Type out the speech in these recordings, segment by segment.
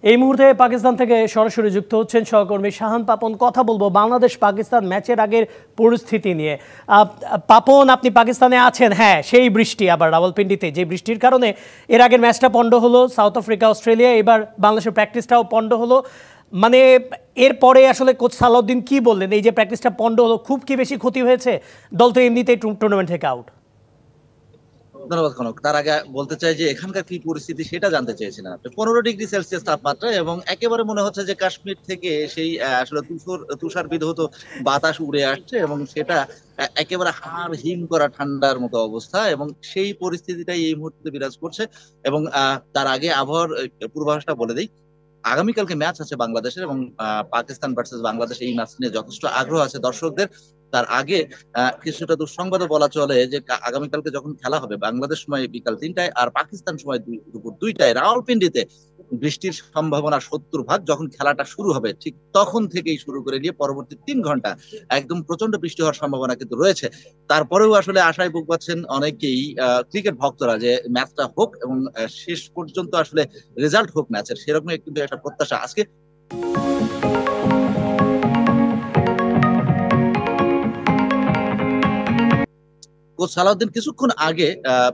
এই মুহূর্তে পাকিস্তান থেকে সরাসরি যুক্ত হচ্ছেন সহকর্মী শাহান পাপন। কথা বলবো বাংলাদেশ পাকিস্তান ম্যাচের আগের পরিস্থিতি নিয়ে। পাপন, আপনি পাকিস্তানে আছেন। হ্যাঁ, সেই বৃষ্টি আবার রাওয়ালপিন্ডিতে, যে বৃষ্টির কারণে এর আগের ম্যাচটা পন্ড হলো, সাউথ আফ্রিকা অস্ট্রেলিয়া, এবার বাংলাদেশের প্র্যাকটিসটাও পন্ড হলো। মানে এরপরে আসলে কোচ সালাউদ্দিন কি বললেন? এই যে প্র্যাকটিসটা পন্ড হলো, খুব কি বেশি ক্ষতি হয়েছে? দল তো এমনিতেই টুর্নামেন্ট থেকে আউট। ধন্যবাদ কনক। তার আগে বলতে চাই যে এখানকার কি পরিস্থিতি সেটা জানতে চেয়েছিলাম। 15 ডিগ্রি সেলসিয়াস তাপমাত্রা এবং একেবারে মনে হচ্ছে যে কাশ্মীর থেকে সেই আসলে তুষার বিধৌত বাতাস উড়ে আসছে এবং সেটা একেবারে হাড় হিম করা ঠান্ডার মতো অবস্থা এবং সেই পরিস্থিতিটাই এই মুহূর্তে বিরাজ করছে। এবং তার আগে আবহাওয়ার পূর্বাভাসটা বলে দিই। আগামীকালকে ম্যাচ আছে বাংলাদেশের এবং পাকিস্তান ভার্সেস বাংলাদেশ, এই ম্যাচ নিয়ে যথেষ্ট আগ্রহ আছে দর্শকদের। তার আগে কিছুটা দুঃসংবাদও বলা চলে যে আগামীকালকে যখন খেলা হবে বাংলাদেশ সময় বিকাল 3টায় আর পাকিস্তান সময় দুপুর 2টায় রাওয়ালপিন্ডিতে, বৃষ্টির সম্ভাবনা 70 ভাগ। যখন খেলাটা শুরু হবে ঠিক তখন থেকেই শুরু করে নিয়ে পরবর্তী 3 ঘন্টা একদম প্রচন্ড বৃষ্টি হওয়ার সম্ভাবনা কিন্তু রয়েছে। তারপরেও আসলে আশায় বুক পাচ্ছেন অনেকেই ক্রিকেট ভক্তরা যে ম্যাচটা হোক এবং শেষ পর্যন্ত আসলে রেজাল্ট হোক ম্যাচের, সেরকমই কিন্তু একটা প্রত্যাশা আজকে। কোচ সালাউদ্দিন কিছুক্ষণ আগে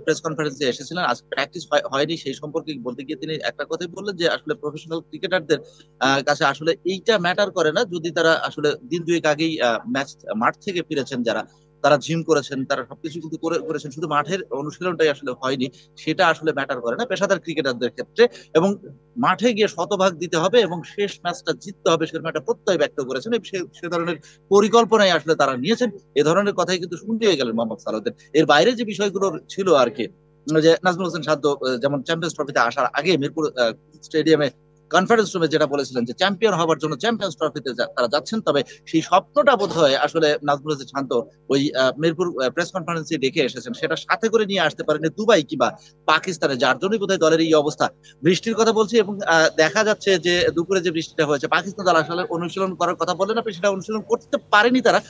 প্রেস কনফারেন্সে এসেছিলেন। আজ প্র্যাকটিস হয়নি, সেই সম্পর্কে বলতে গিয়ে তিনি একটা কথাই বললেন যে আসলে প্রফেশনাল ক্রিকেটারদের কাছে আসলে এইটা ম্যাটার করে না যদি তারা আসলে দিন দুয়েক আগেই ম্যাচ মাঠ থেকে ফিরেছেন, যারা তারা জিম করেছেন, তারা সবকিছু কিন্তু করেছেন, শুধু মাঠের অনুশীলনটাই আসলে হয়নি, সেটা আসলে ম্যাটার করে না পেশাদার ক্রিকেটারদের ক্ষেত্রে। এবং মাঠে গিয়ে শতভাগ দিতে হবে এবং শেষ ম্যাচটা জিততে হবে সেরকম একটা প্রত্যয় ব্যক্ত করেছেন। সে ধরনের পরিকল্পনাই আসলে তারা নিয়েছেন। এ ধরনের কথাই কিন্তু শুনতে গেলেন মোহাম্মদ সালাউদ্দিন। এর বাইরে যে বিষয়গুলো ছিল আর কি, যে নাজমুল হোসেন শান্ত যেমন চ্যাম্পিয়ন্স ট্রফিতে আসার আগে মিরপুর স্টেডিয়ামে কনফারেন্স রুমে যেটা বলেছিলেন যে চ্যাম্পিয়ন হওয়ার জন্য চ্যাম্পিয়ন্স ট্রফিতে তারা যাচ্ছেন, তবে সেই স্বপ্নটা বোধ হয় আসলে নাজমুল হোসেন শান্ত ওই মিরপুর প্রেস কনফারেন্সে ডেকে এসেছেন, সেটা সাথে করে নিয়ে আসতে পারেনি দুবাই কিংবা পাকিস্তানে, যার জন্যই বোধ হয় দলের এই অবস্থা। বৃষ্টির কথা বলছি এবং দেখা যাচ্ছে যে দুপুরে যে বৃষ্টিটা হয়েছে, পাকিস্তান দল আসলে অনুশীলন করার কথা বললেন, আপনি সেটা অনুশীলন করতে পারেনি তারা।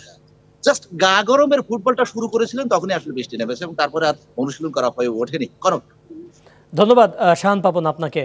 জাস্ট গা গরমের ফুটবলটা শুরু করেছিলেন, তখনই আসলে বৃষ্টি নেমেছে এবং তারপরে আর অনুশীলন করা হয়ে ওঠেনি। কনক, ধন্যবাদ শাহান পাপন আপনাকে।